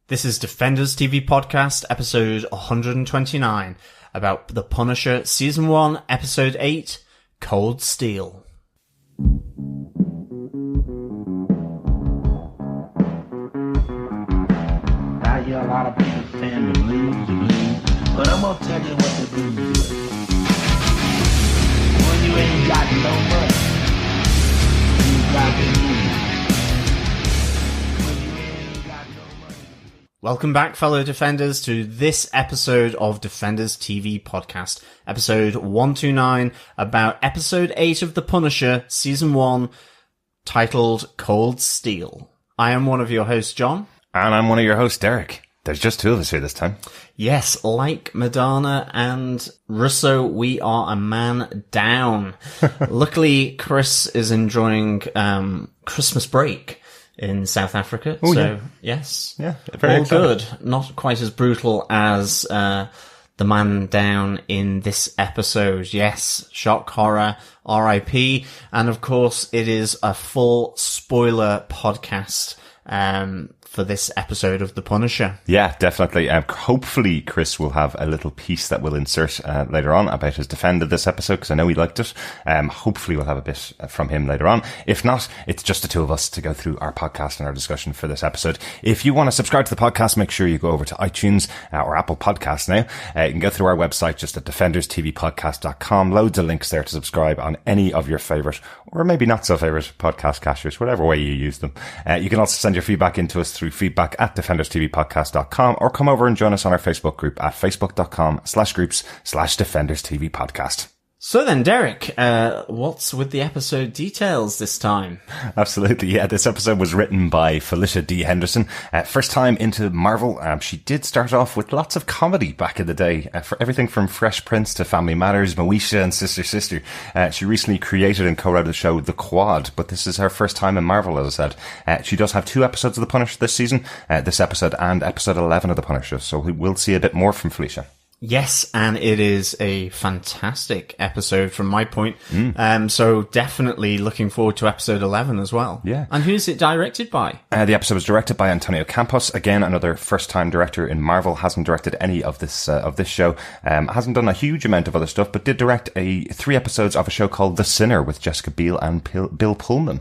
This is Defenders TV Podcast, episode 129, about The Punisher, Season 1, Episode 8, Cold Steel. I hear a lot of people saying the blues, but I'm gonna tell you what the blues is. When you ain't got no money, you got the blues. Welcome back, fellow Defenders, to this episode of Defenders TV Podcast, episode 129, about episode 8 of The Punisher, season 1, titled Cold Steel. I am one of your hosts, John. And I'm one of your hosts, Derek. There's just two of us here this time. Yes, like Madani and Russo, we are a man down. Luckily, Chris is enjoying Christmas break in South Africa. Ooh, so, yeah. yes. Yeah, very all exciting. good. Not quite as brutal as the man down in this episode. Yes, shock horror, RIP. And of course, it is a full spoiler podcast for this episode of The Punisher. Yeah, definitely. Hopefully Chris will have a little piece that we'll insert later on about his defend of this episode, because I know he liked it. Hopefully we'll have a bit from him later on. If not, it's just the two of us to go through our podcast and our discussion for this episode. If you want to subscribe to the podcast, make sure you go over to iTunes or Apple Podcasts now. You can go through our website just at defenderstvpodcast.com. Loads of links there to subscribe on any of your favourite, or maybe not so favourite, podcast cachers, whatever way you use them. You can also send your feedback into us through feedback at defenderstvpodcast.com, or come over and join us on our Facebook group at facebook.com/groups/defenderstvpodcast. So then, Derek, what's with the episode details this time? Absolutely, yeah. This episode was written by Felicia D. Henderson. First time into Marvel. She did start off with lots of comedy back in the day, for everything from Fresh Prince to Family Matters, Moesha and Sister Sister. She recently created and co-wrote the show The Quad, but this is her first time in Marvel, as I said. She does have 2 episodes of The Punisher this season, this episode and episode 11 of The Punisher, so we will see a bit more from Felicia. Yes, and it is a fantastic episode from my point. So definitely looking forward to episode 11 as well. Yeah. And who's it directed by? The episode was directed by Antonio Campos. Again, another first-time director in Marvel. Hasn't directed any of this show. Hasn't done a huge amount of other stuff, but did direct 3 episodes of a show called The Sinner with Jessica Biel and Bill Pullman.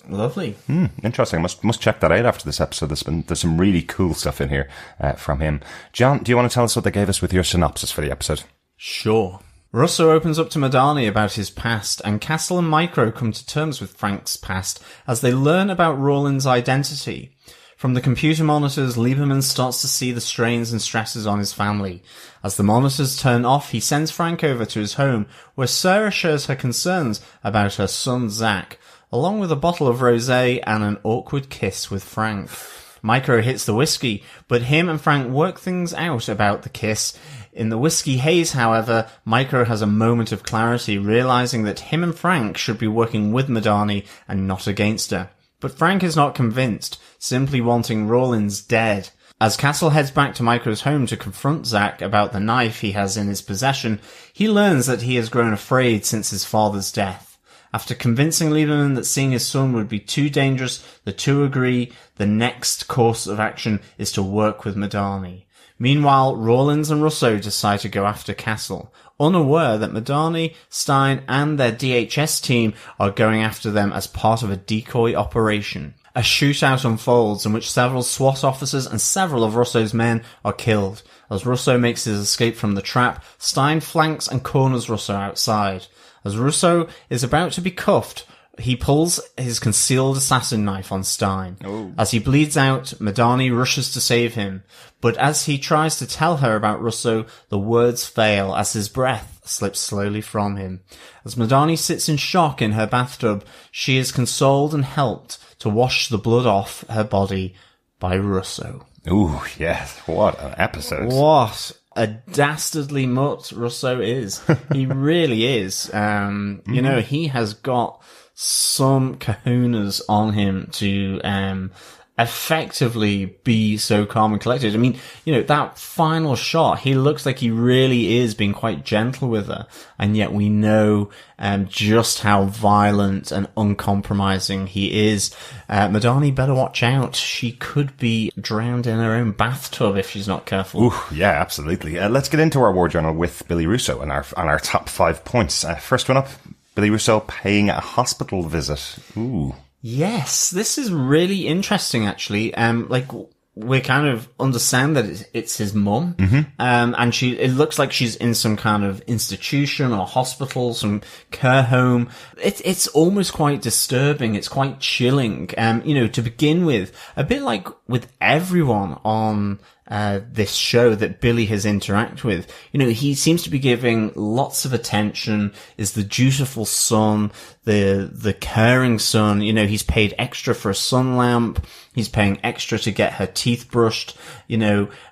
Lovely. Interesting. Must check that out after this episode. There's some really cool stuff in here from him. John, do you want to tell us what they gave us with your synopsis for the episode? Sure. Russo opens up to Madani about his past, and Castle and Micro come to terms with Frank's past as they learn about Rawlins' identity. From the computer monitors, Lieberman starts to see the strains and stresses on his family. As the monitors turn off, he sends Frank over to his home, where Sarah shares her concerns about her son Zach, along with a bottle of rosé and an awkward kiss with Frank. Micro hits the whiskey, but him and Frank work things out about the kiss. In the whiskey haze, however, Micro has a moment of clarity, realizing that him and Frank should be working with Madani and not against her. But Frank is not convinced, simply wanting Rawlins dead. As Castle heads back to Micro's home to confront Zach about the knife he has in his possession, he learns that he has grown afraid since his father's death. After convincing Lieberman that seeing his son would be too dangerous, the two agree the next course of action is to work with Madani. Meanwhile, Rawlins and Russo decide to go after Castle, unaware that Madani, Stein, and their DHS team are going after them as part of a decoy operation. A shootout unfolds in which several SWAT officers and several of Russo's men are killed. As Russo makes his escape from the trap, Stein flanks and corners Russo outside. As Russo is about to be cuffed, he pulls his concealed assassin knife on Stein. Oh. As he bleeds out, Madani rushes to save him. But as he tries to tell her about Russo, the words fail as his breath slips slowly from him. As Madani sits in shock in her bathtub, she is consoled and helped to wash the blood off her body by Russo. Ooh, yes. What an episode. What a dastardly mutt Russo is. He really is. You know, he has got some kahunas on him to effectively be so calm and collected. I mean, that final shot, he looks like he really is being quite gentle with her, and yet we know just how violent and uncompromising he is. Madani better watch out. She could be drowned in her own bathtub if she's not careful. Ooh, yeah, absolutely. Let's get into our war journal with Billy Russo and our top 5 points. First one up, Billy Russo paying a hospital visit. Ooh. Yes, this is really interesting, actually. We kind of understand that it's his mum, and it looks like she's in some kind of institution or hospital, some care home. It's almost quite disturbing. It's quite chilling. To begin with, a bit like with everyone on this show that Billy has interacted with. He seems to be giving lots of attention, is the dutiful son, the caring son. He's paid extra for a sun lamp. He's paying extra to get her teeth brushed,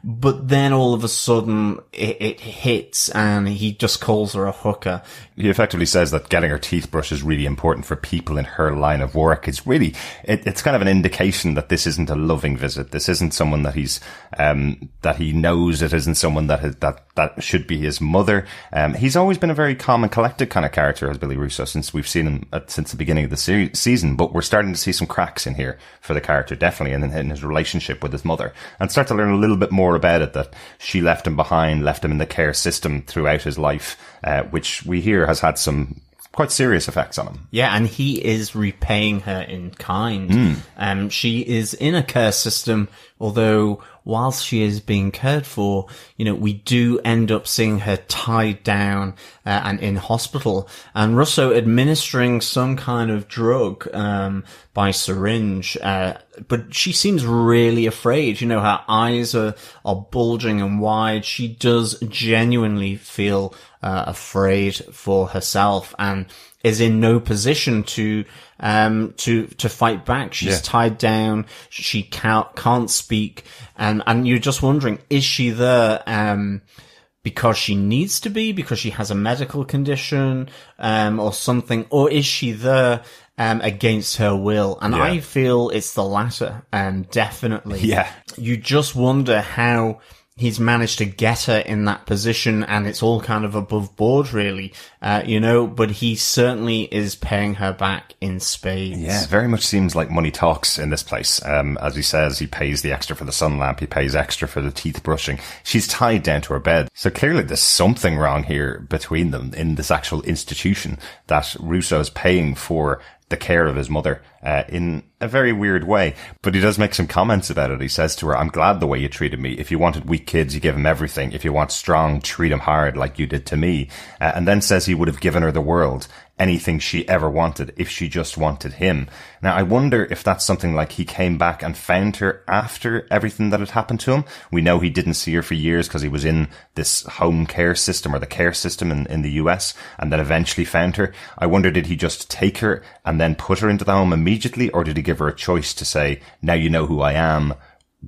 but then all of a sudden it hits and he just calls her a hooker. He effectively says that getting her teeth brushed is really important for people in her line of work. It's really, it's kind of an indication that this isn't a loving visit. This isn't someone that that he knows. It isn't someone that should be his mother. He's always been a very calm and collected kind of character as Billy Russo since we've seen him since the beginning of the season, but we're starting to see some cracks in here for the character, definitely, and in his relationship with his mother, and start to learn a little bit more about it, that she left him behind, left him in the care system throughout his life, which we hear has had some quite serious effects on him. Yeah, and he is repaying her in kind. She is in a care system, although whilst she is being cared for, we do end up seeing her tied down and in hospital, and Russo administering some kind of drug by syringe, but she seems really afraid. Her eyes are bulging and wide. She does genuinely feel afraid for herself and is in no position to fight back. She's tied down. She can't speak. And you're just wondering, is she there, because she needs to be, because she has a medical condition, or something, or is she there, against her will? And I feel it's the latter, definitely. Yeah. You just wonder how he's managed to get her in that position, and it's all kind of above board, really, but he certainly is paying her back in spades. Yeah, very much seems like money talks in this place. As he says, he pays the extra for the sun lamp, he pays extra for the teeth brushing. She's tied down to her bed. So clearly there's something wrong here between them in this actual institution, that Russo is paying for the care of his mother in a very weird way. But he does make some comments about it. He says to her, "I'm glad the way you treated me. If you wanted weak kids, you give them everything. If you want strong, treat them hard like you did to me." And then says he would have given her the world, anything she ever wanted, if she just wanted him. Now, I wonder if that's something like he came back and found her after everything that had happened to him. We know he didn't see her for years because he was in this home care system, or the care system in the US, and then eventually found her. I wonder, did he just take her and then put her into the home immediately, or did he give her a choice to say, now you know who I am,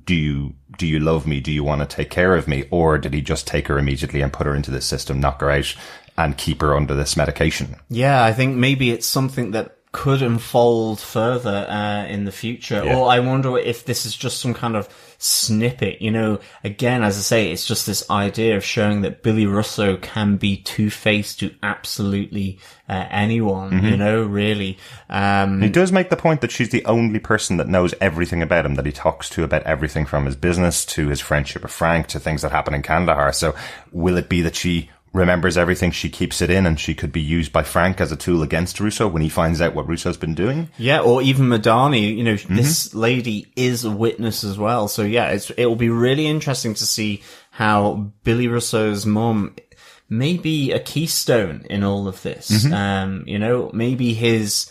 do you love me, do you want to take care of me? Or did he just take her immediately and put her into this system, knock her out, and keep her under this medication? Yeah, I think maybe it's something that could unfold further in the future. Yeah. Or I wonder if this is just some kind of snippet. Again, as I say, it's just this idea of showing that Billy Russo can be two-faced to absolutely anyone, really. He does make the point that she's the only person that knows everything about him, that he talks to about everything from his business to his friendship with Frank to things that happen in Kandahar. So will it be that she remembers everything, she keeps it in, and she could be used by Frank as a tool against Russo when he finds out what Russo's been doing? Yeah, or even Madani, this lady is a witness as well. So yeah, it will be really interesting to see how Billy Russo's mum may be a keystone in all of this. Maybe his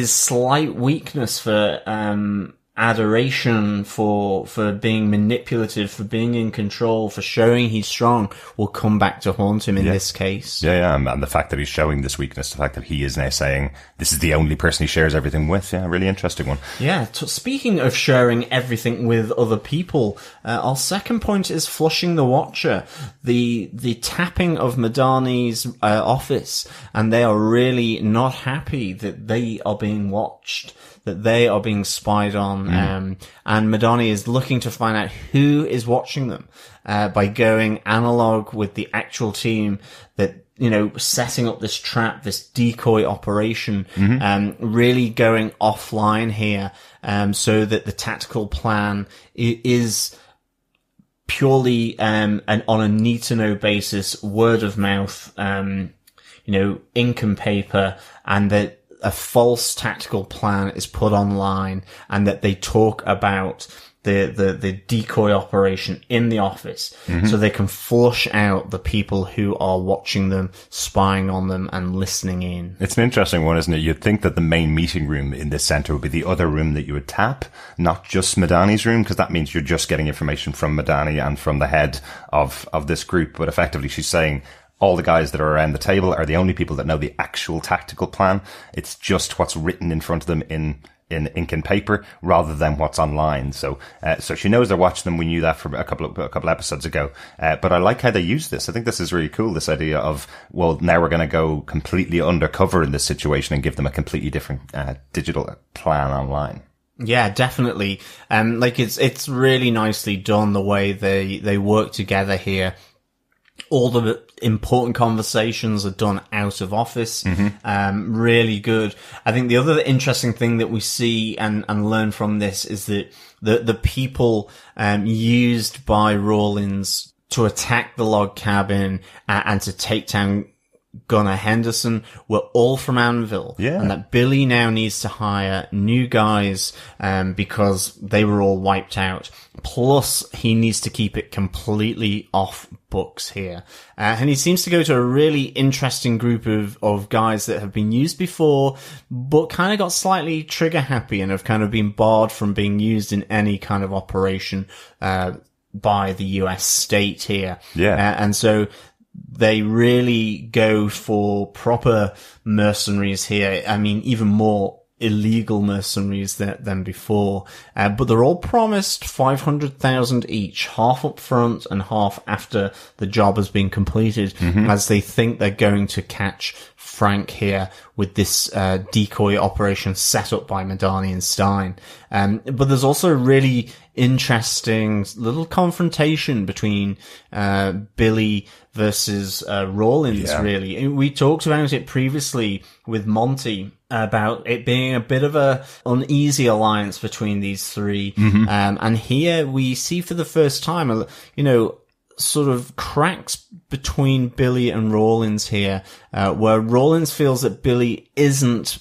slight weakness for adoration, for being manipulative, for being in control, for showing he's strong, will come back to haunt him in this case. Yeah, and the fact that he's showing this weakness, the fact that he is now saying this is the only person he shares everything with, really interesting one. Yeah, speaking of sharing everything with other people, our second point is flushing the watcher. The tapping of Madani's office, and they are really not happy that they are being watched. that they are being spied on. And Madani is looking to find out who is watching them, by going analog with the actual team that, setting up this trap, this decoy operation, really going offline here, so that the tactical plan is purely, and on a need to know basis, word of mouth, ink and paper, and that a false tactical plan is put online, and that they talk about the decoy operation in the office, so they can flush out the people who are watching them, spying on them, and listening in. It's an interesting one, isn't it? You'd think that the main meeting room in this center would be the other room that you would tap, not just Madani's room, because that means you're just getting information from Madani and from the head of this group. But effectively, she's saying all the guys that are around the table are the only people that know the actual tactical plan. It's just what's written in front of them in ink and paper, rather than what's online. So she knows they're watching them. We knew that from a couple episodes ago. But I like how they use this. I think this is really cool. This idea of, well, now we're going to go completely undercover in this situation and give them a completely different digital plan online. Yeah, definitely. It's really nicely done the way they work together here. All the important conversations are done out of office. Really good. I think the other interesting thing that we see and learn from this is that the people used by Rawlins to attack the log cabin and to take down Gunnar Henderson were all from Anvil. Yeah. And that Billy now needs to hire new guys because they were all wiped out. Plus, he needs to keep it completely off books here. And he seems to go to a really interesting group of guys that have been used before, but kind of got slightly trigger happy and have kind of been barred from being used in any kind of operation by the US state here. Yeah. And so they really go for proper mercenaries here. I mean, even more illegal mercenaries than before. But they're all promised 500,000 each, half up front and half after the job has been completed, as they think they're going to catch Frank here with this decoy operation set up by Madani and Stein. But there's also a really interesting little confrontation between Billy versus Rawlins, really. We talked about it previously with Monty about it being a bit of a uneasy alliance between these three. And here we see for the first time, sort of cracks between Billy and Rawlins here, where Rawlins feels that Billy isn't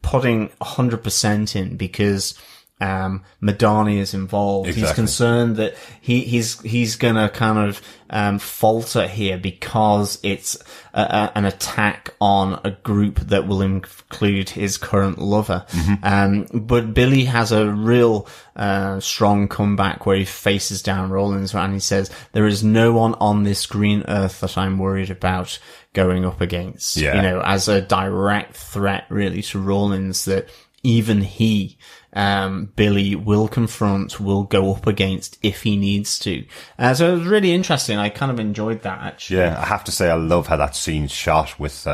putting 100% in because Madani is involved. Exactly. He's concerned that he's gonna kind of falter here because it's an attack on a group that will include his current lover. But Billy has a real strong comeback where he faces down Rawlins and he says, "There is no one on this green earth that I'm worried about going up against." As a direct threat really to Rawlins that even he, Billy, will confront, will go up against if he needs to. So it was really interesting. I kind of enjoyed that, actually. Yeah, I have to say I love how that scene's shot with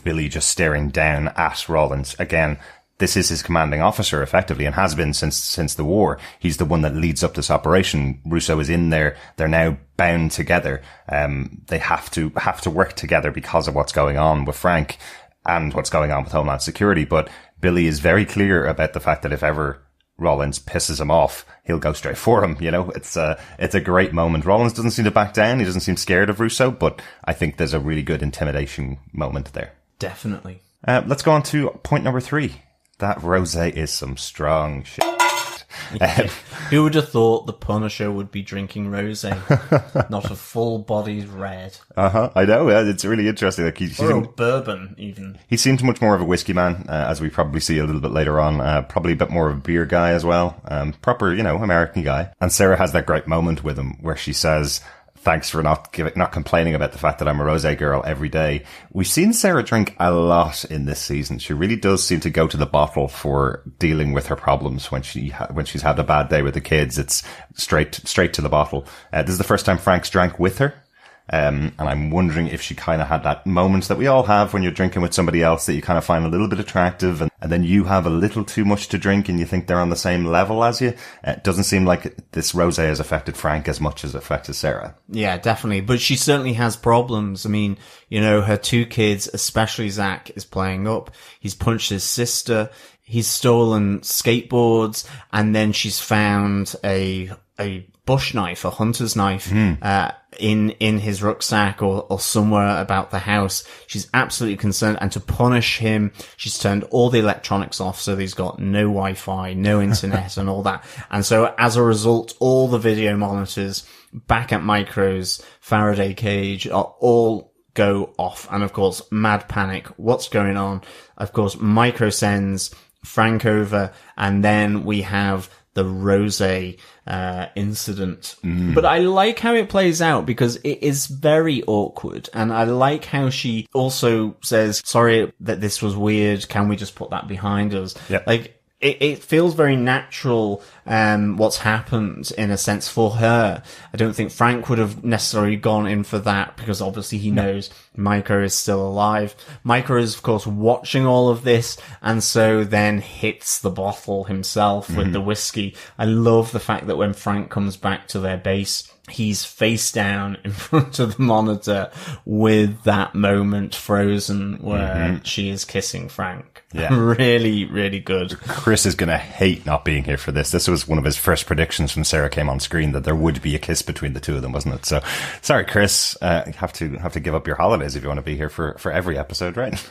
Billy just staring down at Rawlins. Again, this is his commanding officer, effectively, and has been since the war. He's the one that leads up this operation. Russo is in there. They're now bound together. They have to work together because of what's going on with Frank and what's going on with Homeland Security. But Billy is very clear about the fact that if ever Rawlins pisses him off, he'll go straight for him. It's a great moment. Rawlins doesn't seem to back down. He doesn't seem scared of Russo, but I think there's a really good intimidation moment there. Definitely. Let's go on to point number 3. That rosé is some strong shit. Who would have thought the Punisher would be drinking rosé, not a full-bodied red? I know. It's really interesting. Or a bourbon, even. He seems much more of a whiskey man, as we probably see a little bit later on. Probably a bit more of a beer guy as well. Proper, American guy. And Sarah has that great moment with him where she says, "Thanks for not complaining about the fact that I'm a rosé girl every day." We've seen Sarah drink a lot in this season. She really does seem to go to the bottle for dealing with her problems when she's had a bad day with the kids. It's straight to the bottle. This is the first time Frank's drank with her. And I'm wondering if she kind of had that moment that we all have when you're drinking with somebody else that you kind of find a little bit attractive, and then you have a little too much to drink and you think they're on the same level as you. It doesn't seem like this rosé has affected Frank as much as it affected Sarah. Yeah, definitely. But she certainly has problems. I mean, you know, her two kids, especially Zach, is playing up. He's punched his sister. He's stolen skateboards. And then she's found a bush knife, a hunter's knife, in his rucksack or somewhere about the house. She's absolutely concerned. And to punish him, she's turned all the electronics off. So he's got no Wi-Fi, no internet and all that. And so as a result, all the video monitors back at Micro's Faraday cage are all go off. And of course, mad panic. What's going on? Of course, Micro sends Frank over, and then we have the rosé incident. But I like how it plays out because it is very awkward, and I like how she also says, sorry that this was weird, can we just put that behind us? Yep. Like, it feels very natural, what's happened in a sense for her. I don't think Frank would have necessarily gone in for that because obviously he knows Micro is still alive. Micro is of course watching all of this, and so then hits the bottle himself with the whiskey. I love the fact that when Frank comes back to their base, he's face down in front of the monitor with that moment frozen where she is kissing Frank. Yeah. Really, really good. Chris is going to hate not being here for this. This was one of his first predictions when Sarah came on screen, that there would be a kiss between the two of them, wasn't it? So, sorry, Chris, you have to give up your holidays if you want to be here for every episode, right?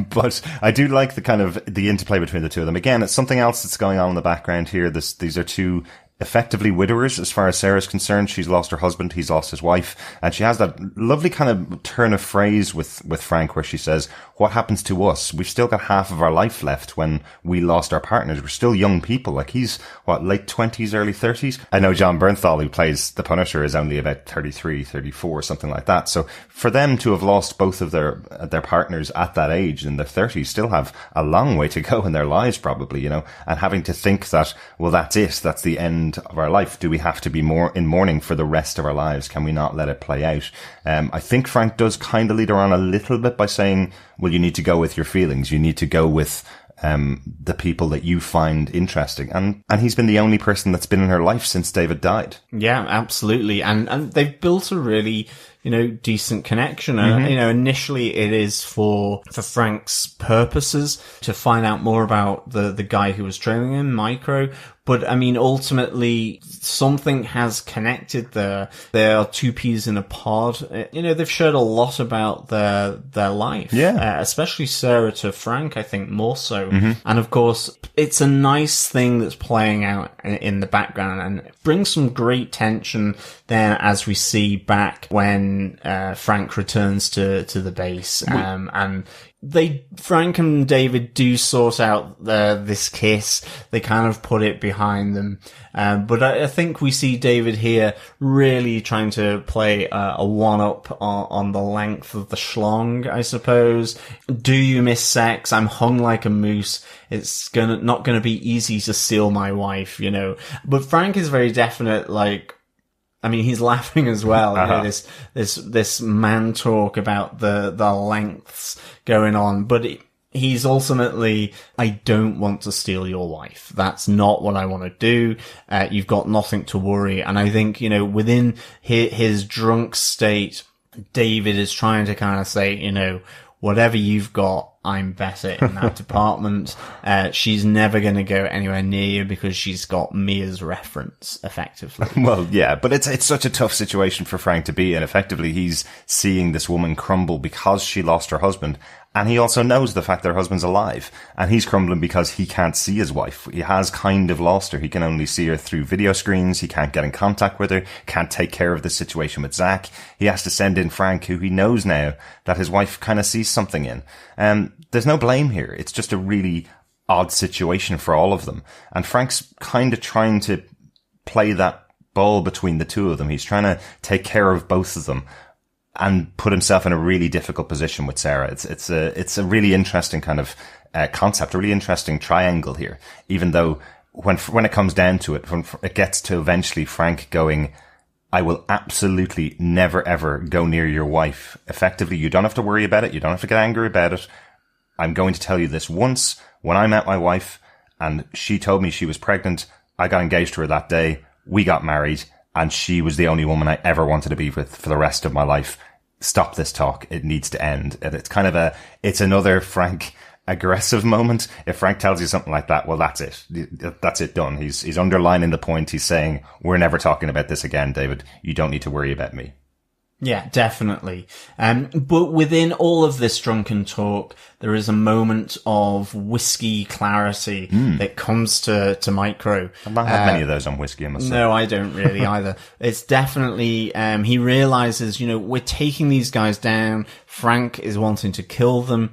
But I do like the kind of the interplay between the two of them. Again, it's something else that's going on in the background here. These are two effectively widowers as far as Sarah's concerned. She's lost her husband, he's lost his wife, and she has that lovely kind of turn of phrase with Frank where she says, what happens to us? We've still got half of our life left when we lost our partners. We're still young people. Like, he's late 20s, early 30s. I know Jon Bernthal, who plays the Punisher, is only about 33, 34, something like that. So for them to have lost both of their partners at that age in their 30s, still have a long way to go in their lives probably, you know, and having to think that, well, that's it. That's the end of our life. Do we have to be more in mourning for the rest of our lives? Can we not let it play out? I think Frank does kind of lead her on a little bit by saying, well, you need to go with your feelings. You need to go with the people that you find interesting. And he's been the only person that's been in her life since David died. Yeah, absolutely. And they've built a really, you know, decent connection. You know, initially it is for Frank's purposes to find out more about the guy who was trailing him, Micro. But I mean, ultimately, something has connected there. There are two peas in a pod. You know, they've shared a lot about their life. Yeah. Especially Sarah to Frank, I think, more so. And of course, it's a nice thing that's playing out in the background, and it brings some great tension then as we see back when Frank returns to the base. And Frank and David do sort out this kiss. They kind of put it behind them. But I think we see David here really trying to play a one-up on the length of the schlong, I suppose. Do you miss sex? I'm hung like a moose. It's not gonna be easy to steal my wife, you know. But Frank is very definite, like, I mean, he's laughing as well. You know, this man talk about the lengths going on, but he's ultimately, I don't want to steal your wife. That's not what I want to do. You've got nothing to worry. And I think, you know, within his drunk state, David is trying to kind of say, you know, whatever you've got, I'm better in that department. She's never going to go anywhere near you because she's got me as reference, effectively. Well, yeah, but it's such a tough situation for Frank to be in. Effectively, he's seeing this woman crumble because she lost her husband. And he also knows the fact that her husband's alive. And he's crumbling because he can't see his wife. He has kind of lost her. He can only see her through video screens. He can't get in contact with her. Can't take care of the situation with Zach. He has to send in Frank, who he knows now that his wife kind of sees something in. There's no blame here. It's just a really odd situation for all of them. And Frank's kind of trying to play that ball between the two of them. He's trying to take care of both of them and put himself in a really difficult position with Sarah. It's a really interesting kind of concept, a really interesting triangle here. Even though when it comes down to it, when it gets to eventually Frank going, I will absolutely never, ever go near your wife. Effectively, you don't have to worry about it. You don't have to get angry about it. I'm going to tell you this once. When I met my wife and she told me she was pregnant, I got engaged to her that day. We got married and she was the only woman I ever wanted to be with for the rest of my life. Stop this talk. It needs to end. And it's kind of it's another Frank aggressive moment. If Frank tells you something like that, well, that's it. That's it done. He's underlining the point. He's saying, we're never talking about this again, David. You don't need to worry about me. Yeah, definitely. But within all of this drunken talk, there is a moment of whiskey clarity that comes to Micro. I've not had many of those on whiskey, I must say. No, I don't really either. It's definitely, he realizes, we're taking these guys down. Frank is wanting to kill them,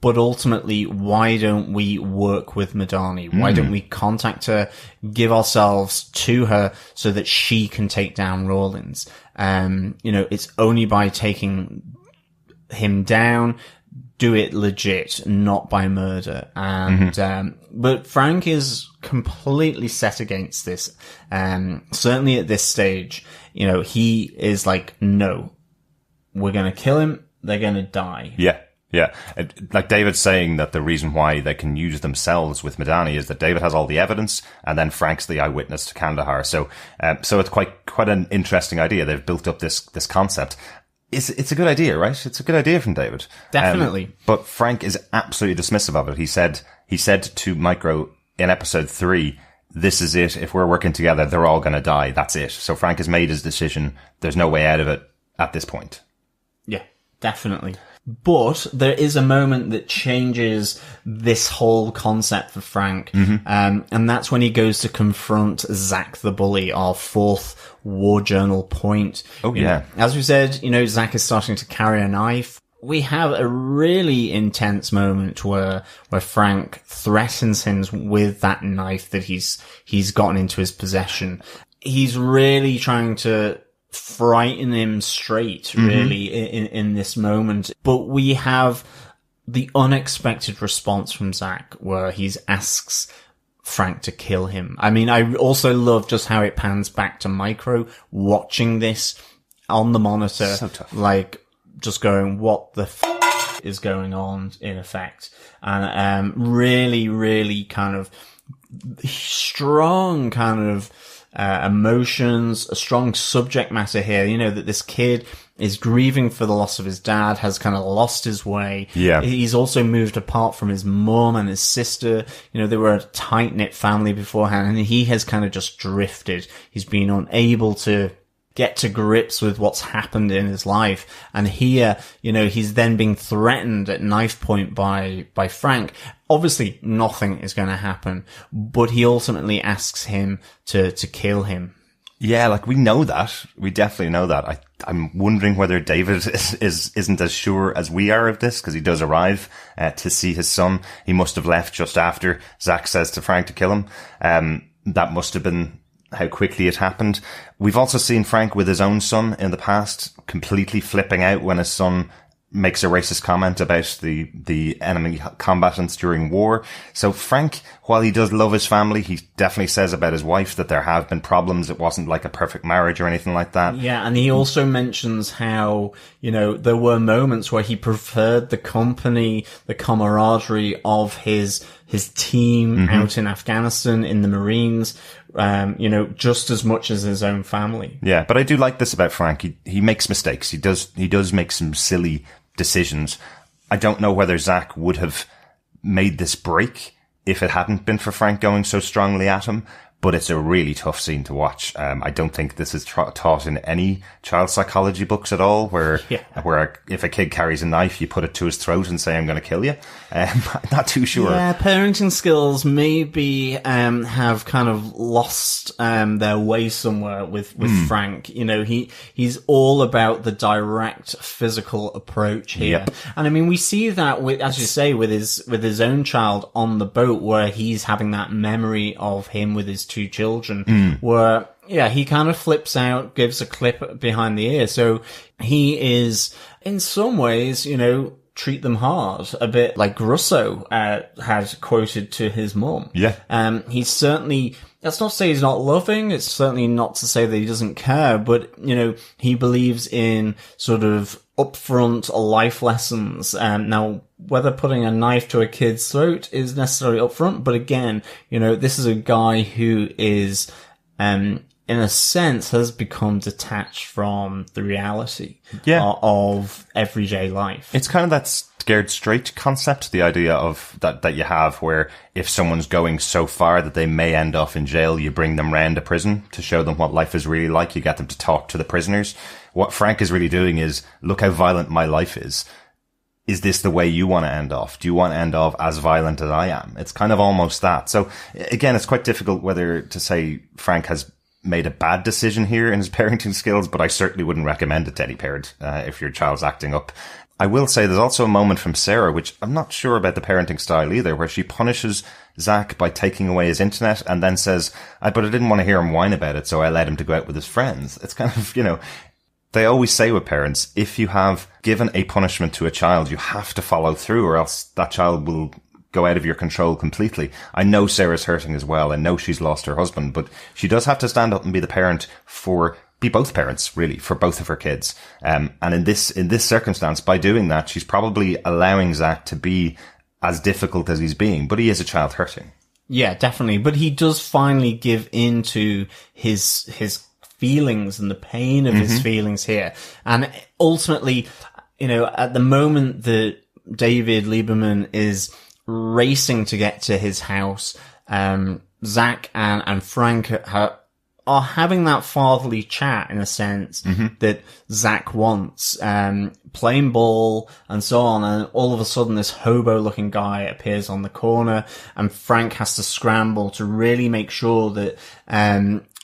but ultimately, why don't we work with Madani? Why don't we contact her, give ourselves to her so that she can take down Rawlins? It's only by taking him down, do it legit, not by murder. And, but Frank is completely set against this. Certainly at this stage, he is like, no, we're going to kill him. They're going to die. Yeah. Yeah. Like David's saying that the reason why they can use themselves with Madani is that David has all the evidence and then Frank's the eyewitness to Kandahar. So it's quite an interesting idea. They've built up this concept. It's a good idea, right? It's a good idea from David. Definitely. But Frank is absolutely dismissive of it. He said to Micro in episode 3, this is it. If we're working together, they're all going to die. That's it. So Frank has made his decision. There's no way out of it at this point. Yeah, definitely. But there is a moment that changes this whole concept for Frank. And that's when he goes to confront Zach the bully, our 4th war journal point. Oh, yeah. As we said, Zach is starting to carry a knife. We have a really intense moment where Frank threatens him with that knife that he's gotten into his possession. He's really trying to frighten him straight, really, in this moment. But we have the unexpected response from Zach where he asks Frank to kill him. I mean, I also love just how it pans back to Micro watching this on the monitor. So tough. Like, just going, what the is going on, in effect. And really, really kind of strong kind of emotions, a strong subject matter here, that this kid is grieving for the loss of his dad, has kind of lost his way. Yeah. He's also moved apart from his mom and his sister. They were a tight-knit family beforehand, and he has kind of just drifted. He's been unable to get to grips with what's happened in his life. And here, he's then being threatened at knife point by Frank. Obviously, nothing is going to happen, but he ultimately asks him to kill him. Yeah, like we know that. We definitely know that. I'm wondering whether David isn't as sure as we are of this, because he does arrive to see his son. He must have left just after Zach says to Frank to kill him. That must have been how quickly it happened. We've also seen Frank with his own son in the past, completely flipping out when his son makes a racist comment about the enemy combatants during war. So Frank, while he does love his family, he definitely says about his wife that there have been problems. It wasn't like a perfect marriage or anything like that. Yeah, and he also mentions how, there were moments where he preferred the company, the camaraderie of his team out in Afghanistan, in the Marines, just as much as his own family. Yeah, but I do like this about Frank. He makes mistakes. He does make some silly decisions. I don't know whether Zach would have made this break if it hadn't been for Frank going so strongly at him, but it's a really tough scene to watch. I don't think this is taught in any child psychology books at all, where if a kid carries a knife, you put it to his throat and say, I'm going to kill you. I'm not too sure. Yeah, parenting skills maybe have kind of lost their way somewhere with Frank. He's all about the direct physical approach here. Yep. And I mean, we see that as you say, with his own child on the boat, where he's having that memory of him with his 2 children, where he kind of flips out, gives a clip behind the ear. So he is, in some ways, treat them hard, a bit like Russo had quoted to his mum. Yeah. He's certainly that's not to say he's not loving. It's certainly not to say that he doesn't care, but, you know, he believes in sort of upfront life lessons. Now, whether putting a knife to a kid's throat is necessarily upfront, but again, you know, this is a guy who is, in a sense, has become detached from the reality of everyday life. It's kind of that scared straight concept, the idea of that you have where if someone's going so far that they may end up in jail, you bring them round to prison to show them what life is really like. You get them to talk to the prisoners. What Frank is really doing is, look how violent my life is. Is this the way you want to end off? Do you want to end off as violent as I am? It's kind of almost that. So again, it's quite difficult whether to say Frank has made a bad decision here in his parenting skills, but I certainly wouldn't recommend it to any parent if your child's acting up. I will say there's also a moment from Sarah, which I'm not sure about the parenting style either, where she punishes Zach by taking away his internet and then says, but I didn't want to hear him whine about it, so I let him to go out with his friends. It's kind of, you know, they always say with parents, if you have given a punishment to a child, you have to follow through or else that child will go out of your control completely. I know Sarah's hurting as well. I know she's lost her husband, but she does have to stand up and be the parent be both parents, really, for both of her kids. And in this circumstance, by doing that, she's probably allowing Zach to be as difficult as he's being, but he is a child hurting. Yeah, definitely. But he does finally give in to his feelings and the pain of his feelings here. And ultimately, you know, at the moment that David Lieberman is racing to get to his house, Zach and Frank are having that fatherly chat in a sense that Zach wants, playing ball and so on. And all of a sudden this hobo looking guy appears on the corner and Frank has to scramble to really make sure that,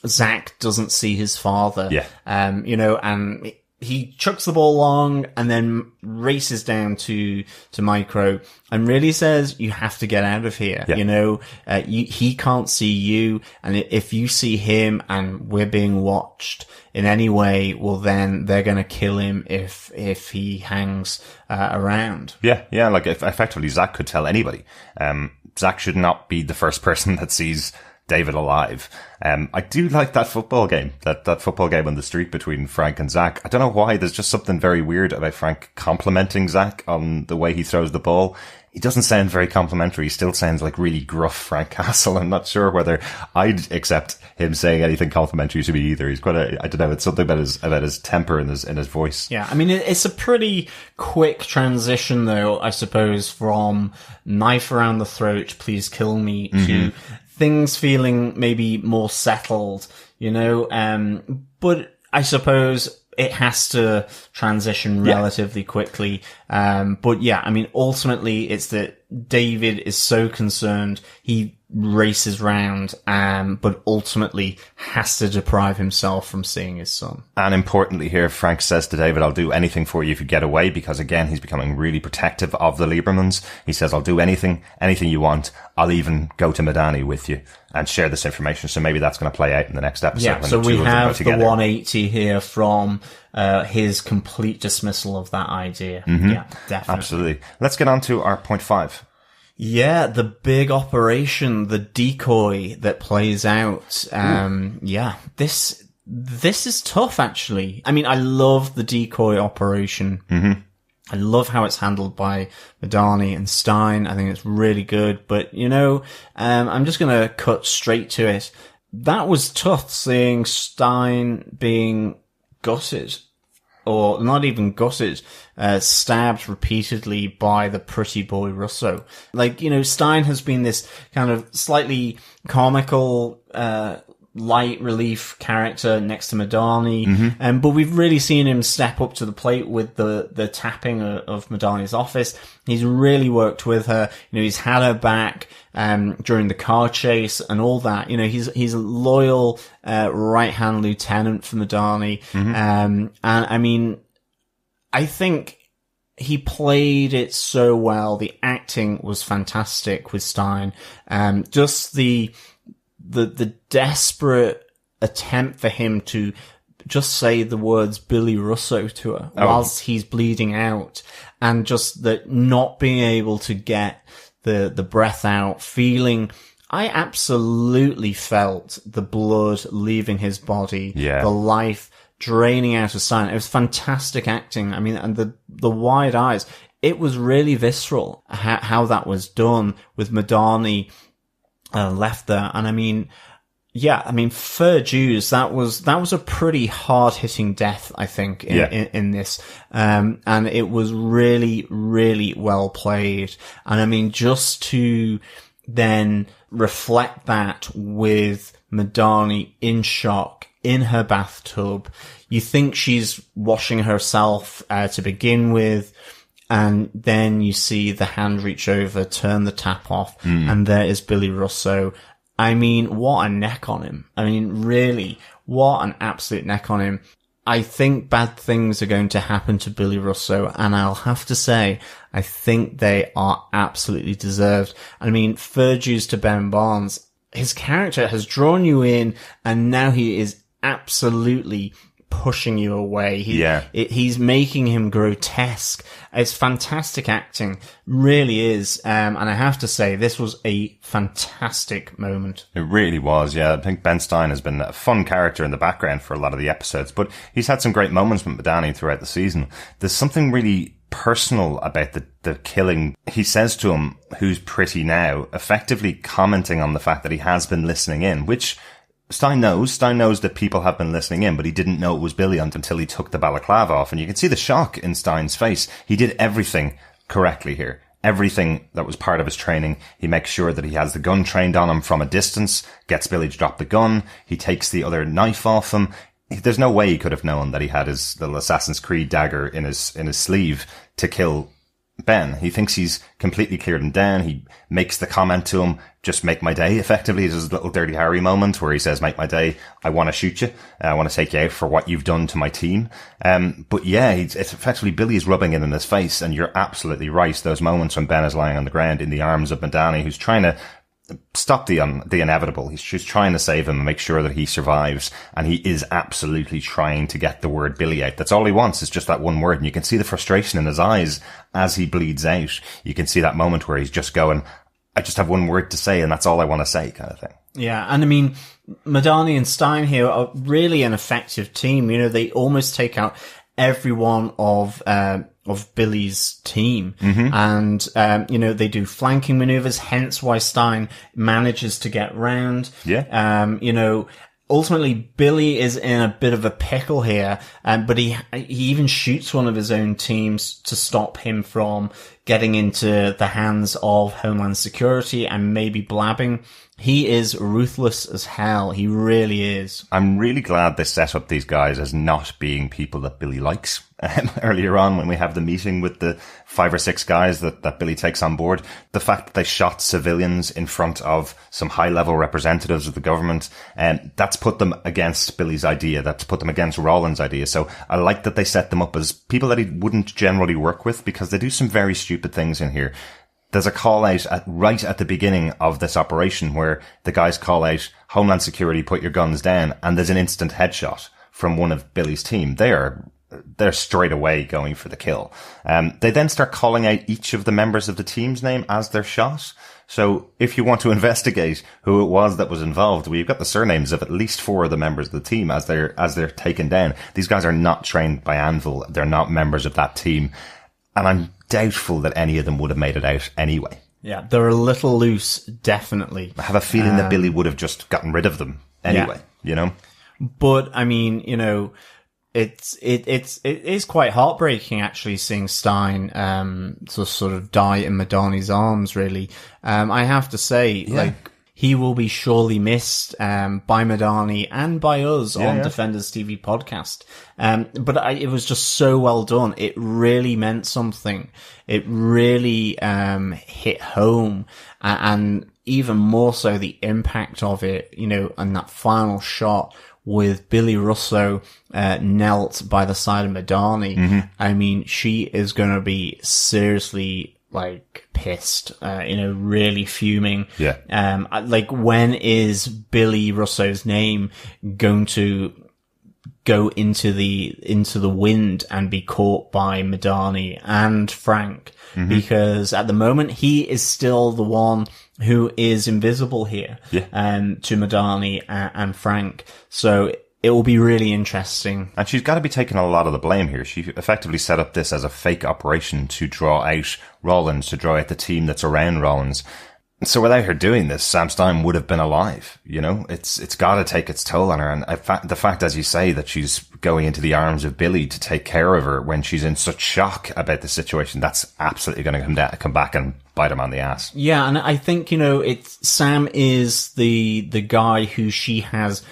Zach doesn't see his father. Yeah. You know, and he chucks the ball long and then races down to Micro and really says, you have to get out of here. Yeah. You know, he can't see you. And if you see him and we're being watched in any way, well, then they're going to kill him if he hangs around. Yeah. Yeah. Like effectively Zach could tell anybody. Zach should not be the first person that sees David alive. I do like that football game, that football game on the street between Frank and Zach. I don't know why. There's just something very weird about Frank complimenting Zach on the way he throws the ball. He doesn't sound very complimentary. He still sounds like really gruff Frank Castle. I'm not sure whether I'd accept him saying anything complimentary to me either. He's quite I don't know, it's something about his temper and his voice. Yeah, I mean, it's a pretty quick transition though, I suppose, from knife around the throat, please kill me, to things feeling maybe more settled, you know, but I suppose it has to transition relatively quickly. But yeah, I mean, ultimately it's that David is so concerned, he races round, but ultimately has to deprive himself from seeing his son. And importantly here, Frank says to David, I'll do anything for you if you get away, because again, he's becoming really protective of the Liebermans. He says, I'll do anything you want. I'll even go to Madani with you and share this information. So maybe that's going to play out in the next episode. Yeah, so we have the 180 here from his complete dismissal of that idea. Yeah, definitely. Absolutely. Let's get on to our point 5. Yeah, the big operation, the decoy that plays out. Yeah, this is tough, actually. I mean, I love the decoy operation. I love how it's handled by Madani and Stein. I think it's really good. But, you know, I'm just going to cut straight to it. That was tough, seeing Stein being gutted. Or not even gutted, stabbed repeatedly by the pretty boy Russo. Like, you know, Stein has been this kind of slightly comical, light relief character next to Madani. But we've really seen him step up to the plate with the tapping of Madani's office. He's really worked with her. You know, he's had her back, during the car chase and all that. You know, he's a loyal, right-hand lieutenant for Madani. And I mean, I think he played it so well. The acting was fantastic with Stein. Just the desperate attempt for him to just say the words Billy Russo to her whilst he's bleeding out, and just that not being able to get the breath out, feeling I absolutely felt the blood leaving his body, the life draining out of Stein. It was fantastic acting. I mean, and the wide eyes. It was really visceral how that was done with Madani left there. And I mean, fair dues. That was a pretty hard hitting death, I think, in this. And it was really, really well played. And I mean, just to then reflect that with Madani in shock in her bathtub. You think she's washing herself to begin with. And then you see the hand reach over, turn the tap off, and there is Billy Russo. I mean, what a neck on him. I mean, really, what an absolute neck on him. I think bad things are going to happen to Billy Russo, and I'll have to say, I think they are absolutely deserved. I mean, fair dues to Ben Barnes. His character has drawn you in, and now he is absolutely pushing you away. He's making him grotesque. It's fantastic acting, really is. And I have to say, this was a fantastic moment. It really was, yeah. I think Ben Stein has been a fun character in the background for a lot of the episodes, but he's had some great moments with Madani throughout the season. There's something really personal about the killing. He says to him, "Who's pretty now?" effectively commenting on the fact that he has been listening in, which Stein knows that people have been listening in, but he didn't know it was Billy until he took the balaclava off. And you can see the shock in Stein's face. He did everything correctly here. Everything that was part of his training. He makes sure that he has the gun trained on him from a distance, gets Billy to drop the gun. He takes the other knife off him. There's no way he could have known that he had his little Assassin's Creed dagger in his sleeve to kill Ben. He thinks he's completely cleared him down. He makes the comment to him, "Just make my day," effectively. It's his little Dirty Harry moment where he says, "Make my day. I want to shoot you. I want to take you out for what you've done to my team." But yeah, it's effectively Billy is rubbing it in his face, and you're absolutely right. Those moments when Ben is lying on the ground in the arms of Madani, who's trying to stop the inevitable. She's trying to save him and make sure that he survives. And he is absolutely trying to get the word Billy out. That's all he wants, is just that one word. And you can see the frustration in his eyes as he bleeds out. You can see that moment where he's just going, "I just have one word to say and that's all I want to say," kind of thing. Yeah. And I mean, Madani and Stein here are really an effective team. You know, they almost take out every one of Billy's team. And, they do flanking maneuvers, hence why Stein manages to get round. Ultimately, Billy is in a bit of a pickle here, but he even shoots one of his own teams to stop him from getting into the hands of Homeland Security and maybe blabbing. He is ruthless as hell. He really is. I'm really glad they set up these guys as not being people that Billy likes. Earlier on, when we have the meeting with the 5 or 6 guys that Billy takes on board, the fact that they shot civilians in front of some high-level representatives of the government, and that's put them against Billy's idea. That's put them against Rawlins' idea. So I like that they set them up as people that he wouldn't generally work with, because they do some very stupid things in here. There's a call out right at the beginning of this operation where the guys call out, "Homeland Security, put your guns down," and there's an instant headshot from one of Billy's team. They're straight away going for the kill. They then start calling out each of the members of the team's name as they're shot. So if you want to investigate who it was that was involved, well, you've got the surnames of at least 4 of the members of the team as they're taken down. These guys are not trained by Anvil. They're not members of that team. And I'm doubtful that any of them would have made it out anyway. Yeah, they're a little loose, definitely. I have a feeling that Billy would have just gotten rid of them anyway, you know? But, I mean, it is quite heartbreaking actually seeing Stein, sort of die in Madani's arms, really. I have to say, he will be surely missed, by Madani and by us on Defenders TV podcast. But it was just so well done. It really meant something. It really, hit home, and even more so the impact of it, and that final shot with Billy Russo, knelt by the side of Madani. I mean, she is going to be seriously, pissed, really fuming. Yeah. When is Billy Russo's name going to go into the wind and be caught by Madani and Frank? Because at the moment, he is still the one who is invisible here, to Madani and Frank. So it will be really interesting. And she's got to be taking a lot of the blame here. She effectively set up this as a fake operation to draw out Rawlins, to draw out the team that's around Rawlins. So without her doing this, Sam Stein would have been alive. You know, it's got to take its toll on her. And the fact, as you say, that she's going into the arms of Billy to take care of her when she's in such shock about the situation, that's absolutely going to come back and bite him on the ass. Yeah, and I think, Sam is the guy who she has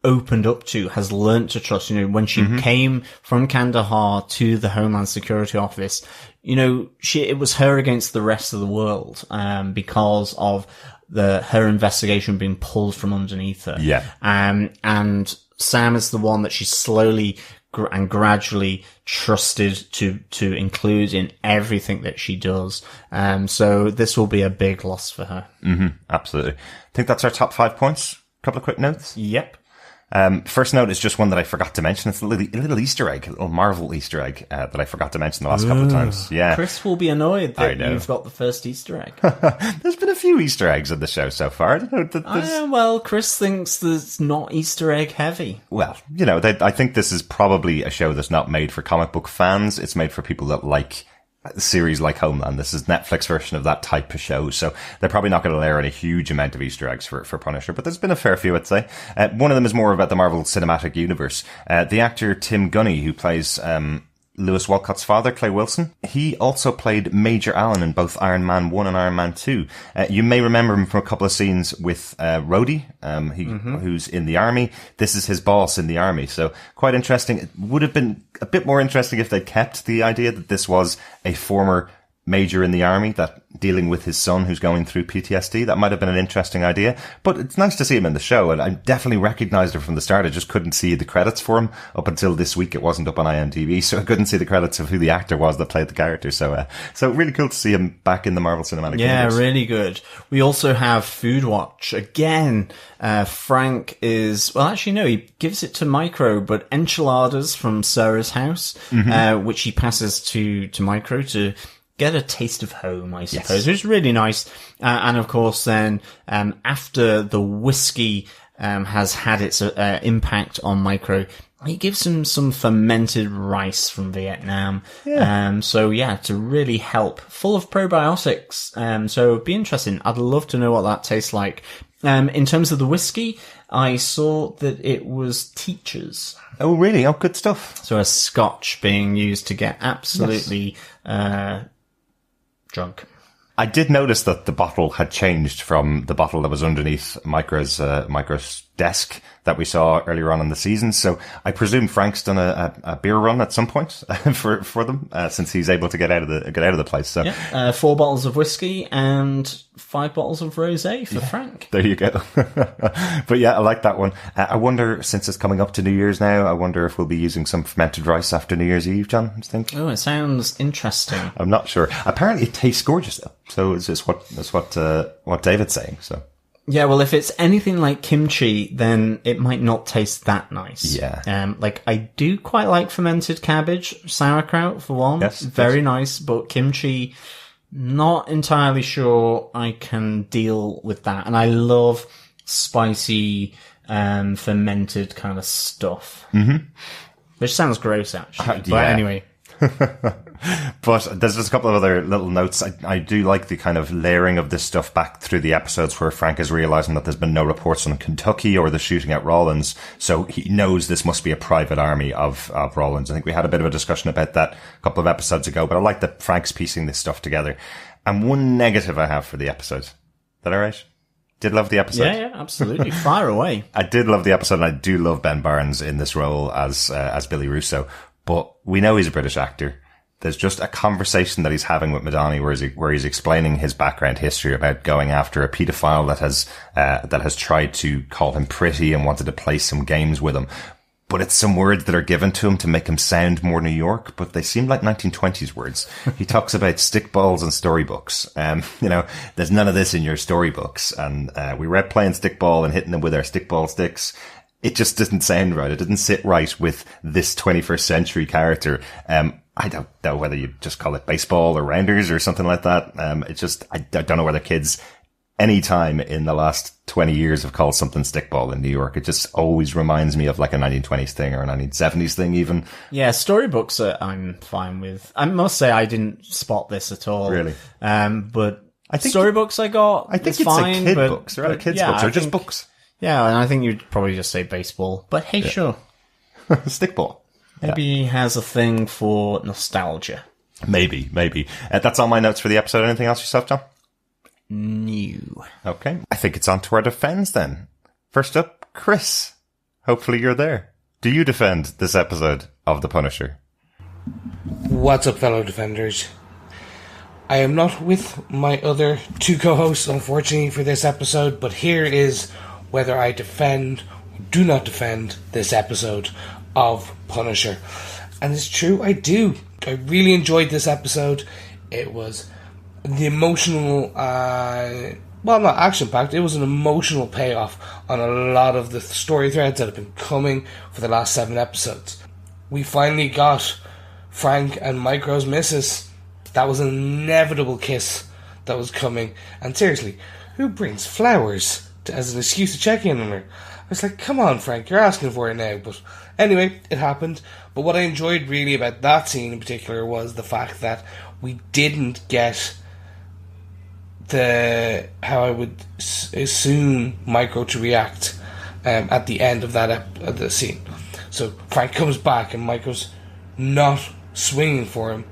opened up to, has learnt to trust. When she came from Kandahar to the Homeland Security Office, it was her against the rest of the world, because of her investigation being pulled from underneath her. Yeah. And Sam is the one that she slowly and gradually trusted to include in everything that she does. So this will be a big loss for her. Absolutely. I think that's our top 5 points. A couple of quick notes. Yep. First note is just one that I forgot to mention. It's a little Easter egg, a little Marvel Easter egg, that I forgot to mention the last couple of times. Yeah. Chris will be annoyed that you've got the first Easter egg. There's been a few Easter eggs in the show so far. I don't know. Well, Chris thinks that it's not Easter egg heavy. Well, I think this is probably a show that's not made for comic book fans. It's made for people that like series like Homeland. This is Netflix version of that type of show, so they're probably not going to layer in a huge amount of Easter eggs for Punisher, but there's been a fair few, I'd say. One of them is more about the Marvel Cinematic Universe. The actor Tim Gunney, who plays Lewis Walcott's father, Clay Wilson, he also played Major Allen in both Iron Man 1 and Iron Man 2. You may remember him from a couple of scenes with Rhodey, who's in the army. This is his boss in the army, so quite interesting. It would have been a bit more interesting if they'd kept the idea that this was a former major in the army that dealing with his son who's going through PTSD. That might have been an interesting idea, but it's nice to see him in the show, and I definitely recognized him from the start. I just couldn't see the credits for him up until this week. It wasn't up on IMDb, so I couldn't see the credits of who the actor was that played the character. So really cool to see him back in the Marvel Cinematic Universe. Yeah, really good. We also have Food Watch again. Frank is, well, actually no, he gives it to Micro, but enchiladas from Sarah's house, which he passes to Micro to get a taste of home, I suppose, which is really nice. And of course, then, after the whiskey, has had its, impact on Micro, he gives him some fermented rice from Vietnam. Yeah. To really help, full of probiotics. So it'd be interesting. I'd love to know what that tastes like. In terms of the whiskey, I saw that it was Teachers. Oh, really? Oh, good stuff. So a scotch being used to get absolutely, drunk. I did notice that the bottle had changed from the bottle that was underneath Micro's desk that we saw earlier on in the season. So I presume Frank's done a beer run at some point for them, since he's able to get out of the place. So 4 bottles of whiskey and 5 bottles of rosé for Frank. There you go. But yeah, I like that one. I wonder, since it's coming up to New Year's now, I wonder if we'll be using some fermented rice after New Year's Eve, John. I think. Oh, it sounds interesting. I'm not sure. Apparently, it tastes gorgeous though. So it's what David's saying. So. Yeah, well, if it's anything like kimchi, then it might not taste that nice. Yeah. I do quite like fermented cabbage, sauerkraut for one. Yes. Very nice, but kimchi, not entirely sure I can deal with that. And I love spicy, fermented kind of stuff. Mm-hmm. Which sounds gross, actually. But anyway. But there's just a couple of other little notes. I do like the kind of layering of this stuff back through the episodes where Frank is realizing that there's been no reports on Kentucky or the shooting at Rawlins. So he knows this must be a private army of Rawlins. I think we had a bit of a discussion about that a couple of episodes ago, but I like that Frank's piecing this stuff together. And one negative I have for the episode. Is that all right? Did love the episode. Yeah, absolutely. Fire away. I did love the episode, and I do love Ben Barnes in this role as Billy Russo. But we know he's a British actor. There's just a conversation that he's having with Madani where he's explaining his background history about going after a paedophile that has tried to call him pretty and wanted to play some games with him. But it's some words that are given to him to make him sound more New York, but they seem like 1920s words. He talks about stickballs and storybooks. There's none of this in your storybooks. And we read playing stickball and hitting them with our stickball sticks. It just didn't sound right. It didn't sit right with this 21st century character. I don't know whether you just call it baseball or rounders or something like that. I don't know whether kids any time in the last 20 years have called something stickball in New York. It just always reminds me of like a 1920s thing or a 1970s thing even. Yeah, storybooks I'm fine with. I must say I didn't spot this at all. Really? But I think storybooks I think it's fine, like kid but, books, right? but Kids yeah, books, or I just think- books. Yeah, and I think you'd probably just say baseball. But hey, sure. Stickball. Maybe he has a thing for nostalgia. Maybe. That's all my notes for the episode. Anything else yourself, John? New. Okay. I think it's on to our defends then. First up, Chris. Hopefully you're there. Do you defend this episode of The Punisher? What's up, fellow defenders? I am not with my other two co-hosts, unfortunately, for this episode, but here is whether I defend or do not defend this episode of Punisher. And it's true, I do. I really enjoyed this episode. It was the emotional, well, not action-packed, it was an emotional payoff on a lot of the story threads that have been coming for the last 7 episodes. We finally got Frank and Micro's missus. That was an inevitable kiss that was coming. And seriously, who brings flowers as an excuse to check in on her? I was like, come on, Frank, you're asking for it now. But anyway, it happened. But what I enjoyed really about that scene in particular was the fact that we didn't get how I would assume Micro to react at the end of that the scene. So Frank comes back and Micro's not swinging for him.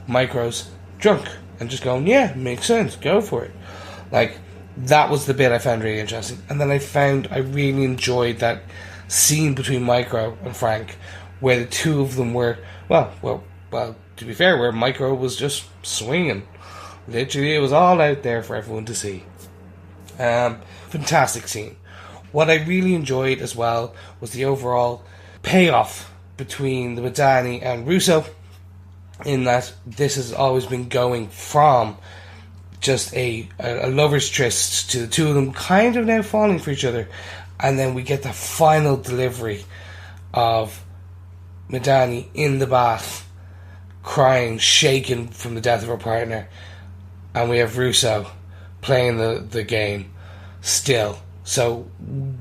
Micro's drunk and just going, yeah, makes sense, go for it. Like, that was the bit I found really interesting. And then I really enjoyed that scene between Micro and Frank where the two of them were, well, to be fair, where Micro was just swinging. Literally, it was all out there for everyone to see. Fantastic scene. What I really enjoyed as well was the overall payoff between the Madani and Russo, in that this has always been going from just a lover's tryst to the two of them kind of now falling for each other, and then we get the final delivery of Madani in the bath, crying, shaken from the death of her partner, and we have Russo playing the game still. So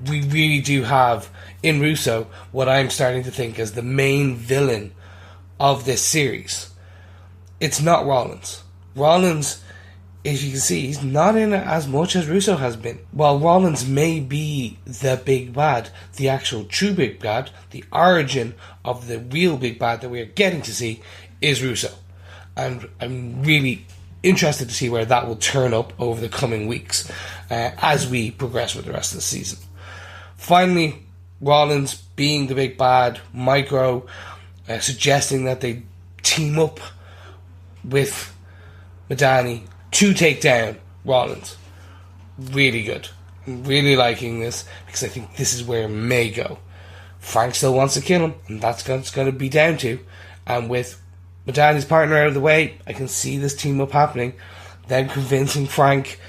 we really do have in Russo what I'm starting to think as the main villain of this series. It's not Rawlins. Rawlins, if you can see, he's not in it as much as Russo has been. While Rawlins may be the big bad, the actual true big bad, the origin of the real big bad that we are getting to see is Russo. And I'm really interested to see where that will turn up over the coming weeks as we progress with the rest of the season. Finally, Rawlins being the big bad, Micro suggesting that they team up with Madani to take down Rawlins. Really good. I'm really liking this because I think this is where it may go. Frank still wants to kill him, and that's going to be down to. And with Madani's partner out of the way, I can see this team up happening. Them convincing Frank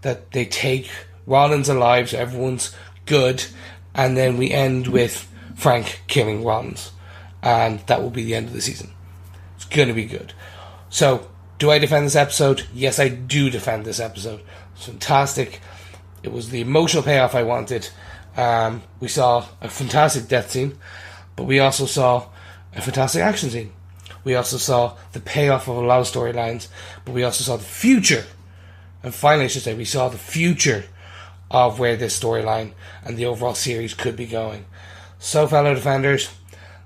that they take Rawlins alive so everyone's good, and then we end with Frank killing Rawlins. And that will be the end of the season. It's going to be good. So, do I defend this episode? Yes, I do defend this episode. It's fantastic. It was the emotional payoff I wanted. We saw a fantastic death scene, but we also saw a fantastic action scene. We also saw the payoff of a lot of storylines, but we also saw the future. And finally, I should say, we saw the future of where this storyline and the overall series could be going. So, fellow defenders,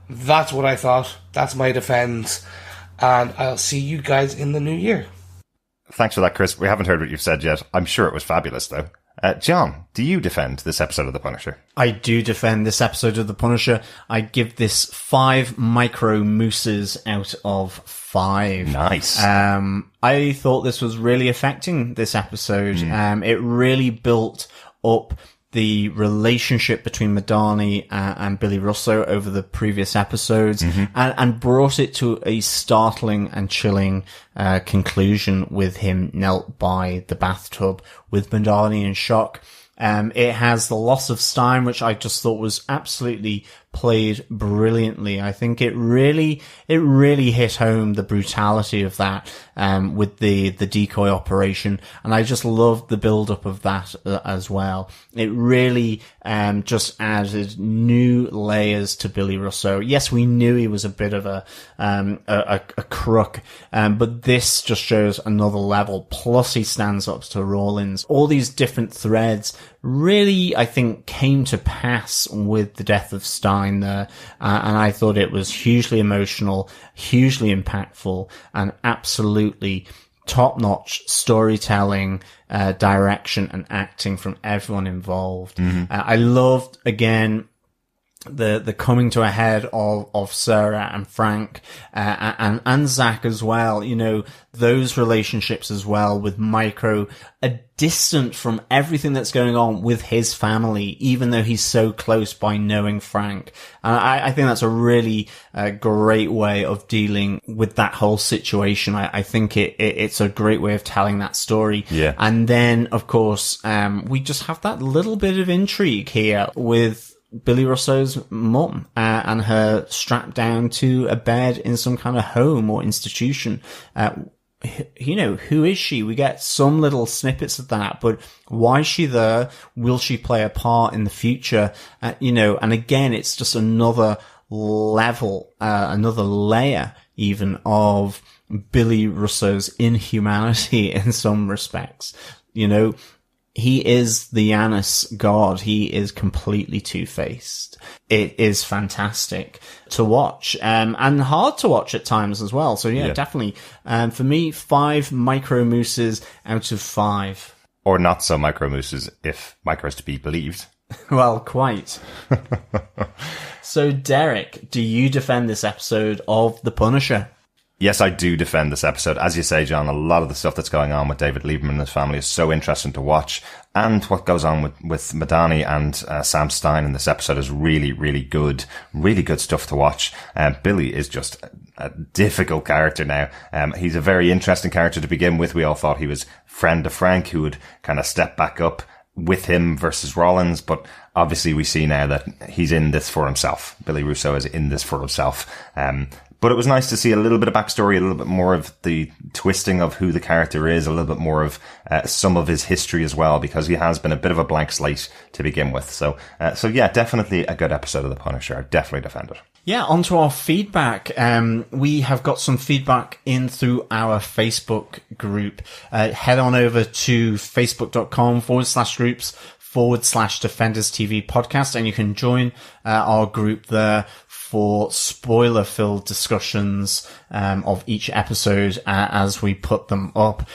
that's what I thought. That's my defense. And I'll see you guys in the new year. Thanks for that, Chris. We haven't heard what you've said yet. I'm sure it was fabulous, though. John, do you defend this episode of The Punisher? I do defend this episode of The Punisher. I give this 5 micro mooses out of 5. Nice. I thought this was really affecting this episode. It really built up the relationship between Madani and Billy Russo over the previous episodes, and brought it to a startling and chilling conclusion with him knelt by the bathtub with Madani in shock. It has the loss of Stein, which I just thought was absolutely played brilliantly. I think it really hit home the brutality of that, with the decoy operation. And I just loved the build up of that as well. It really, just added new layers to Billy Russo. Yes, we knew he was a bit of a crook, but this just shows another level. Plus he stands up to Rawlins. All these different threads really, I think, came to pass with the death of Stein there, and I thought it was hugely emotional, hugely impactful, and absolutely top-notch storytelling, direction and acting from everyone involved. I loved, again, the coming to a head of Sarah and Frank, and Zach as well. You know, those relationships as well with Micro are distant from everything that's going on with his family, even though he's so close by knowing Frank. And I think that's a really great way of dealing with that whole situation. I think it's a great way of telling that story. Yeah. And then, of course, we just have that little bit of intrigue here with Billy Russo's mum, and her strapped down to a bed in some kind of home or institution. You know, who is she? We get some little snippets of that, but why is she there? Will she play a part in the future? You know, and again, it's just another level, another layer even of Billy Russo's inhumanity in some respects. You know, he is the Janus god. He is completely two-faced. It is fantastic to watch, and hard to watch at times as well. So yeah. Definitely. For me, 5 micro mooses out of 5. Or not so micro mooses, if micro is to be believed. Well, quite. So Derek, do you defend this episode of The Punisher? Yes, I do defend this episode. As you say, John, a lot of the stuff that's going on with David Lieberman and his family is so interesting to watch. And what goes on with Madani and Sam Stein in this episode is really, really good stuff to watch. Billy is just a difficult character now. He's a very interesting character to begin with. We all thought he was friend to Frank, who would kind of step back up with him versus Rawlins, but obviously we see now that he's in this for himself. Billy Russo is in this for himself. But it was nice to see a little bit of backstory, a little bit more of the twisting of who the character is, a little bit more of some of his history as well, because he has been a bit of a blank slate to begin with. So yeah, definitely a good episode of The Punisher. I definitely defend it. Yeah, on to our feedback. We have got some feedback in through our Facebook group. Head on over to facebook.com/groups/Defenders TV podcast, and you can join our group there for spoiler-filled discussions of each episode as we put them up.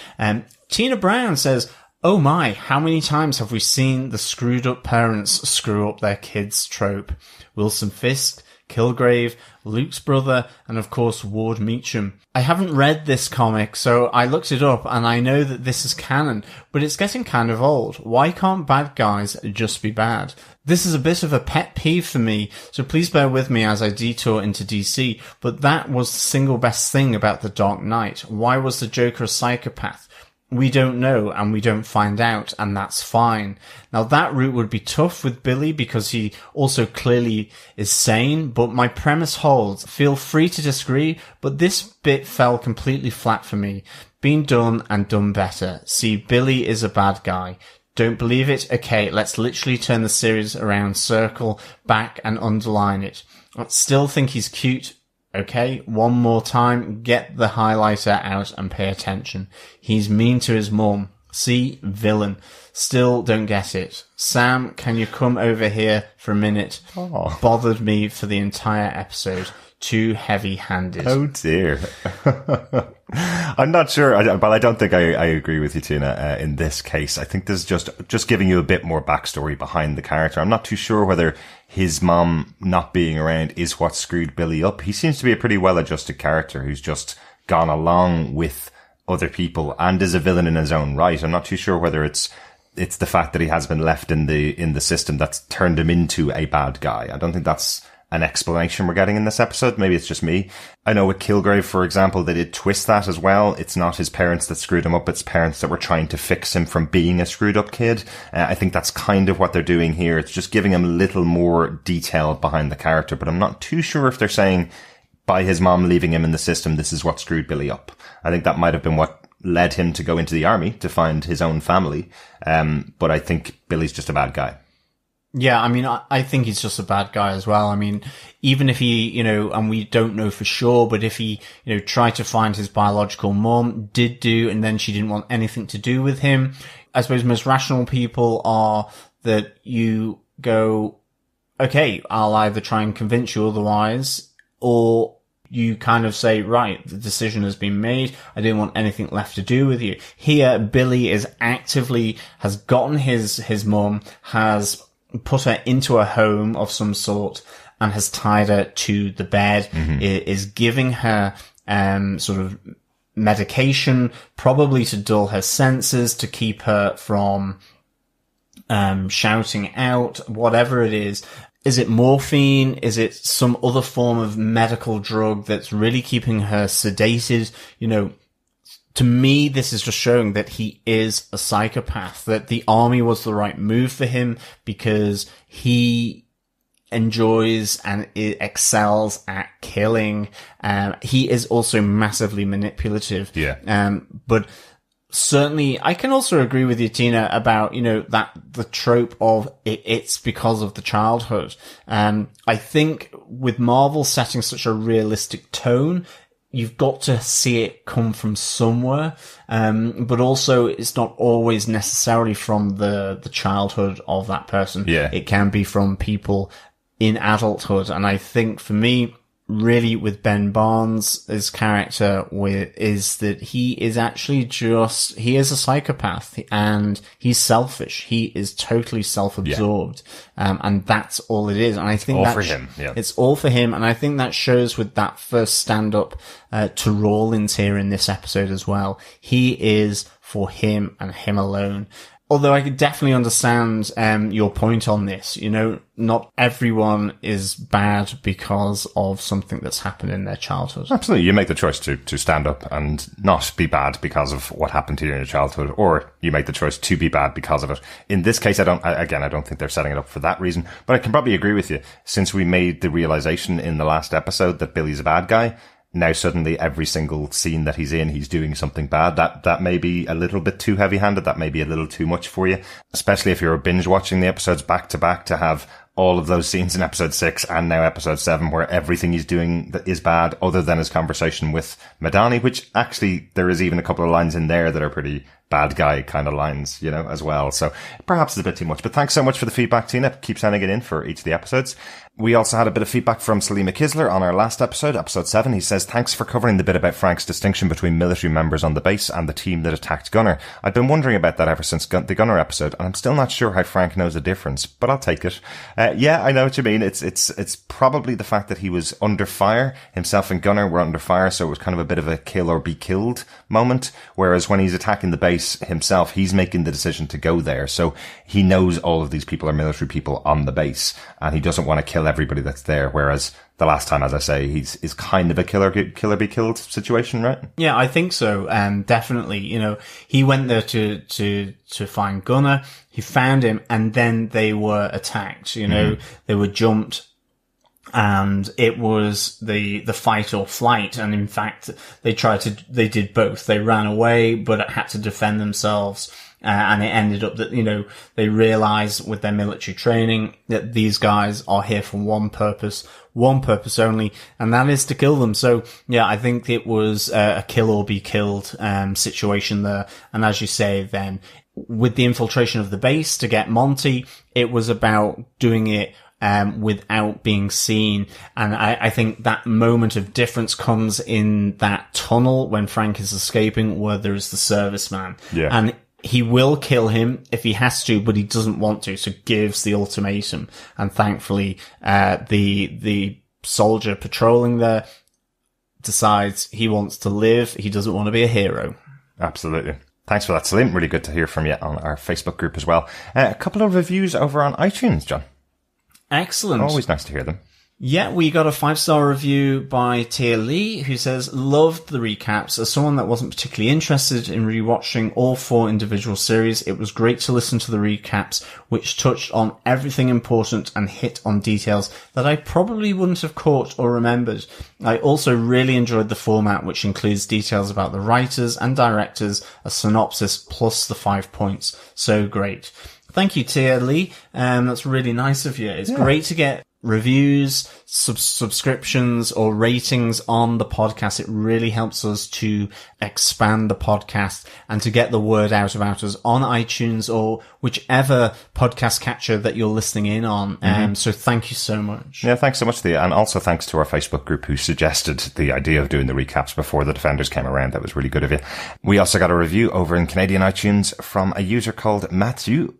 Tina Brown says, "Oh my, how many times have we seen the screwed-up parents screw up their kids trope? Wilson Fisk, Kilgrave, Luke's brother, and of course Ward Meacham." I haven't read this comic, so I looked it up, and I know that this is canon, but it's getting kind of old. Why can't bad guys just be bad? This is a bit of a pet peeve for me, so please bear with me as I detour into DC, but that was the single best thing about The Dark Knight. Why was the Joker a psychopath? We don't know, and we don't find out, and that's fine. Now, that route would be tough with Billy because he also clearly is sane, but my premise holds. Feel free to disagree, but this bit fell completely flat for me. Been done and done better. See, Billy is a bad guy. Don't believe it? Okay, let's literally turn the series around, circle back and underline it. I still think he's cute. Okay, one more time, get the highlighter out and pay attention. He's mean to his mum. See, villain. Still don't get it. Sam, can you come over here for a minute? Oh. Bothered me for the entire episode. Too heavy-handed. Oh dear. I'm not sure, but I don't think I agree with you, Tina, in this case. I think this is just giving you a bit more backstory behind the character. I'm not too sure whether his mom not being around is what screwed Billy up. He seems to be a pretty well-adjusted character who's just gone along with other people and is a villain in his own right. I'm not too sure whether it's the fact that he has been left in the system that's turned him into a bad guy. I don't think that's an explanation we're getting in this episode. Maybe it's just me. I know with Kilgrave, for example, they did twist that as well. It's not his parents that screwed him up. It's parents that were trying to fix him from being a screwed up kid. I think that's kind of what they're doing here. It's just giving him a little more detail behind the character, but I'm not too sure if they're saying by his mom leaving him in the system, this is what screwed Billy up. I think that might have been what led him to go into the army to find his own family. But I think Billy's just a bad guy. Yeah, I mean, I think he's just a bad guy as well. I mean, even if he, and we don't know for sure, but if he, tried to find his biological mom, did do, and then she didn't want anything to do with him, I suppose most rational people are that you go, okay, I'll either try and convince you otherwise, or you kind of say, right, the decision has been made. I didn't want anything left to do with you. Here, Billy has gotten his mom, has put her into a home of some sort and has tied her to the bed, is giving her sort of medication, probably to dull her senses, to keep her from shouting out, whatever it is. Is it morphine? Is it some other form of medical drug that's really keeping her sedated? To me, this is just showing that he is a psychopath, that the army was the right move for him because he enjoys and excels at killing. He is also massively manipulative. Yeah. But certainly, I can also agree with you, Tina, about, that the trope of it's because of the childhood. I think with Marvel setting such a realistic tone, you've got to see it come from somewhere. But also it's not always necessarily from the childhood of that person. Yeah. It can be from people in adulthood. And I think for me, really with Ben Barnes' character is that he is actually he is a psychopath and he's selfish. He is totally self-absorbed. And that's all it is. And I think all for him. Yeah. It's all for him. And I think that shows with that first stand up, to Rawlins here in this episode as well. He is for him and him alone. Although I could definitely understand your point on this. Not everyone is bad because of something that's happened in their childhood. Absolutely. You make the choice to stand up and not be bad because of what happened to you in your childhood, or you make the choice to be bad because of it. In this case, I don't think they're setting it up for that reason, but I can probably agree with you. Since we made the realization in the last episode that Billy's a bad guy, now suddenly every single scene that he's in, he's doing something bad. That may be a little bit too heavy-handed. That may be a little too much for you, especially if you're binge watching the episodes back to back, to have all of those scenes in episode 6 and now episode 7 where everything he's doing is bad other than his conversation with Madani, which actually there is even a couple of lines in there that are pretty bad guy kind of lines, as well. So perhaps it's a bit too much, but thanks so much for the feedback, Tina. Keep sending it in for each of the episodes. We also had a bit of feedback from Salima Kisler on our last episode, episode 7. He says, thanks for covering the bit about Frank's distinction between military members on the base and the team that attacked Gunner. I've been wondering about that ever since the Gunner episode, and I'm still not sure how Frank knows the difference, but I'll take it. Yeah, I know what you mean. It's probably the fact that he was under fire. Himself and Gunner were under fire, so it was kind of a bit of a kill or be killed moment, whereas when he's attacking the base himself, he's making the decision to go there. So he knows all of these people are military people on the base, and he doesn't want to kill everybody that's there. Whereas the last time, as I say, is kind of a killer be killed situation, right? Yeah, I think so. Definitely. He went there to find Gunner. He found him, and then they were attacked. They were jumped. And it was the fight or flight. And in fact, they did both. They ran away, but had to defend themselves. And it ended up that, they realized with their military training that these guys are here for one purpose only, and that is to kill them. So yeah, I think it was a kill or be killed, situation there. And as you say, then with the infiltration of the base to get Monty, it was about doing it without being seen. And I think that moment of difference comes in that tunnel when Frank is escaping, where there is the serviceman. Yeah. And he will kill him if he has to, but he doesn't want to, so gives the ultimatum. And thankfully, the soldier patrolling there decides he wants to live. He doesn't want to be a hero. Absolutely. Thanks for that, Salim. Really good to hear from you on our Facebook group as well. A couple of reviews over on iTunes, John. Excellent. Always nice to hear them. Yeah, we got a 5-star review by Tia Lee, who says, loved the recaps. As someone that wasn't particularly interested in rewatching all 4 individual series, it was great to listen to the recaps, which touched on everything important and hit on details that I probably wouldn't have caught or remembered. I also really enjoyed the format, which includes details about the writers and directors, a synopsis plus the 5 points. So great. Thank you, Tia Lee. That's really nice of you. It's great to get reviews, subscriptions or ratings on the podcast. It really helps us to expand the podcast and to get the word out about us on iTunes or whichever podcast catcher that you're listening in on. So thank you so much. Yeah, thanks so much, Thea. And also thanks to our Facebook group who suggested the idea of doing the recaps before the Defenders came around. That was really good of you. We also got a review over in Canadian iTunes from a user called Matthew.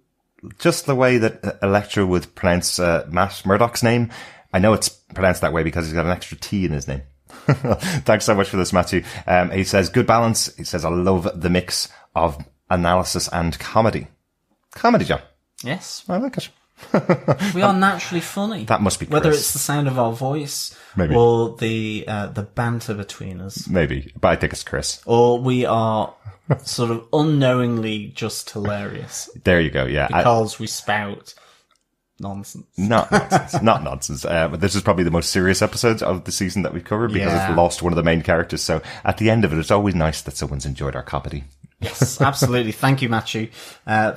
Just the way that Electra would pronounce Matt Murdoch's name. I know it's pronounced that way because he's got an extra T in his name. Thanks so much for this, Matthew. He says, good balance. He says, I love the mix of analysis and comedy. Comedy, John. Yes. I like it. We are naturally funny. That must be Chris. Whether it's the sound of our voice, maybe, or the banter between us. Maybe, but I think it's Chris. Or we are sort of unknowingly just hilarious. There you go, yeah. Because we spout nonsense. Not nonsense. Not nonsense. But this is probably the most serious episode of the season that we've covered because it's lost one of the main characters. So at the end of it, it's always nice that someone's enjoyed our comedy. Yes, absolutely. Thank you, Matthew,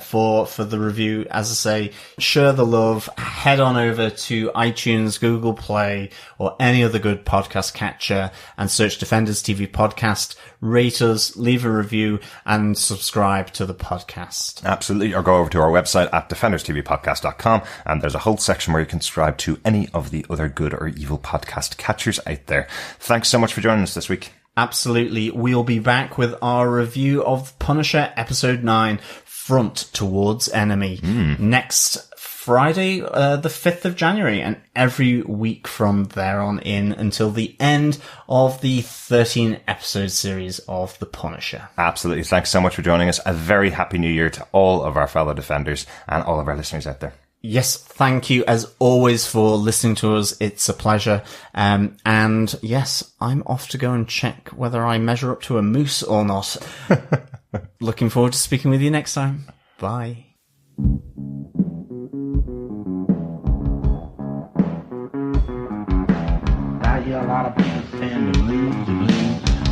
for the review. As I say, share the love. Head on over to iTunes, Google Play, or any other good podcast catcher and search Defenders TV Podcast. Rate us, leave a review, and subscribe to the podcast. Absolutely. Or go over to our website at defenderstvpodcast.com, and there's a whole section where you can subscribe to any of the other good or evil podcast catchers out there. Thanks so much for joining us this week. Absolutely. We'll be back with our review of Punisher Episode 9, Front Towards Enemy, next Friday, the 5th of January, and every week from there on in until the end of the 13-episode series of The Punisher. Absolutely. Thanks so much for joining us. A very happy new year to all of our fellow Defenders and all of our listeners out there. Yes, thank you as always for listening to us. It's a pleasure. And yes, I'm off to go and check whether I measure up to a moose or not. Looking forward to speaking with you next time. Bye. I hear a lot of people saying the blues,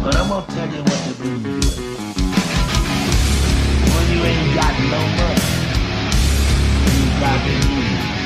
but I'm gonna tell you what the blues is. When you ain't got no money, you got the blues.